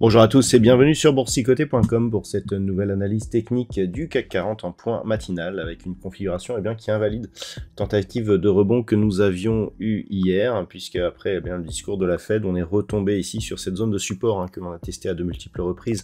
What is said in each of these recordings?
Bonjour à tous et bienvenue sur boursicoté.com pour cette nouvelle analyse technique du CAC 40 en point matinal avec une configuration qui invalide tentative de rebond que nous avions eu hier, puisque après le discours de la Fed, on est retombé ici sur cette zone de support que l'on a testé à de multiples reprises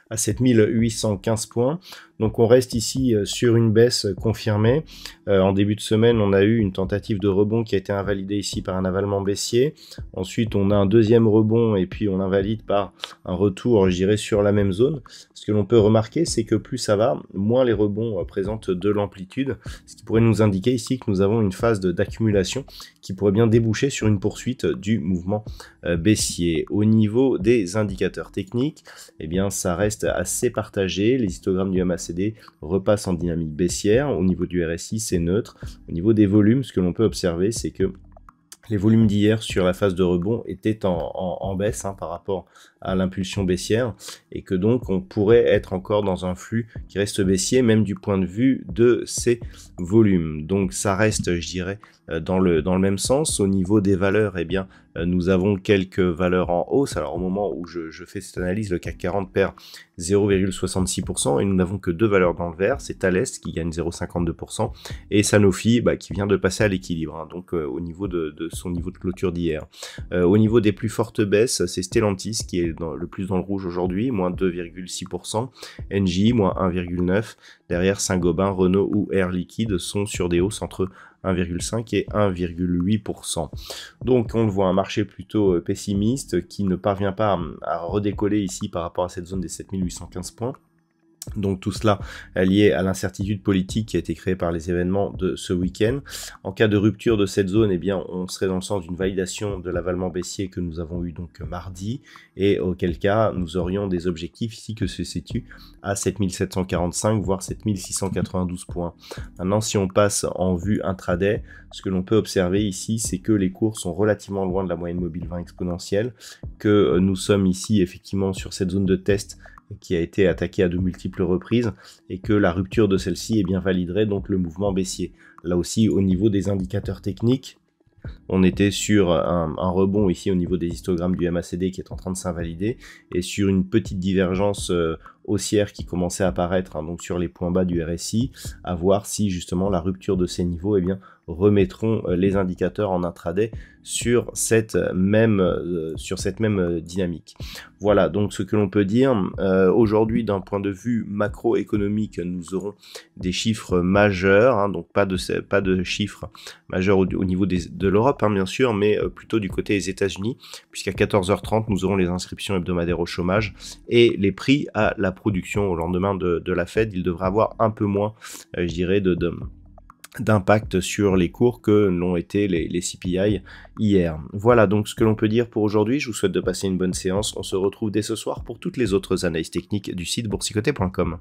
à 7815 points. Donc on reste ici sur une baisse confirmée. En début de semaine, on a eu une tentative de rebond qui a été invalidée ici par un avalement baissier. Ensuite, on a un deuxième rebond et puis on l'invalide par un retour, je dirais, sur la même zone. Ce que l'on peut remarquer, c'est que plus ça va, moins les rebonds présentent de l'amplitude, ce qui pourrait nous indiquer ici que nous avons une phase d'accumulation qui pourrait bien déboucher sur une poursuite du mouvement baissier. Au niveau des indicateurs techniques, ça reste assez partagé. Les histogrammes du MACD repassent en dynamique baissière. Au niveau du RSI, c'est neutre. Au niveau des volumes, ce que l'on peut observer, c'est que les volumes d'hier sur la phase de rebond étaient en baisse par rapport à l'impulsion baissière et que donc on pourrait être encore dans un flux qui reste baissier même du point de vue de ces volumes. Donc ça reste, je dirais, dans le même sens. Au niveau des valeurs, nous avons quelques valeurs en hausse. Alors au moment où je fais cette analyse, le CAC 40 perd 0,66% et nous n'avons que deux valeurs dans le vert. C'est Thales qui gagne 0,52% et Sanofi qui vient de passer à l'équilibre, donc au niveau de son niveau de clôture d'hier. Au niveau des plus fortes baisses, c'est Stellantis qui est le plus dans le rouge aujourd'hui, moins 2,6%, Engie, moins 1,9%, derrière Saint-Gobain, Renault ou Air Liquide sont sur des hausses entre 1,5 et 1,8%. Donc on le voit, un marché plutôt pessimiste qui ne parvient pas à redécoller ici par rapport à cette zone des 7815 points. Donc tout cela lié à l'incertitude politique qui a été créée par les événements de ce week-end. En cas de rupture de cette zone, on serait dans le sens d'une validation de l'avalement baissier que nous avons eu donc mardi, et auquel cas nous aurions des objectifs ici que se situent à 7745 voire 7692 points. Maintenant, si on passe en vue intraday, ce que l'on peut observer ici, c'est que les cours sont relativement loin de la moyenne mobile 20 exponentielle, que nous sommes ici effectivement sur cette zone de test qui a été attaquée à de multiples reprises et que la rupture de celle-ci validerait donc le mouvement baissier. Là aussi, au niveau des indicateurs techniques, on était sur un rebond ici au niveau des histogrammes du MACD qui est en train de s'invalider et sur une petite divergence haussière qui commençait à apparaître donc sur les points bas du RSI, à voir si justement la rupture de ces niveaux remettront les indicateurs en intraday sur cette même dynamique. Voilà donc ce que l'on peut dire. Aujourd'hui, d'un point de vue macroéconomique, nous aurons des chiffres majeurs, donc pas de chiffres majeurs au niveau de l'Europe bien sûr, mais plutôt du côté des États-Unis, puisqu'à 14h30 nous aurons les inscriptions hebdomadaires au chômage et les prix à la production. Au lendemain de la Fed, il devrait avoir un peu moins, je dirais, d'impact sur les cours que l'ont été les CPI hier. Voilà donc ce que l'on peut dire pour aujourd'hui. Je vous souhaite de passer une bonne séance. On se retrouve dès ce soir pour toutes les autres analyses techniques du site boursicoté.com.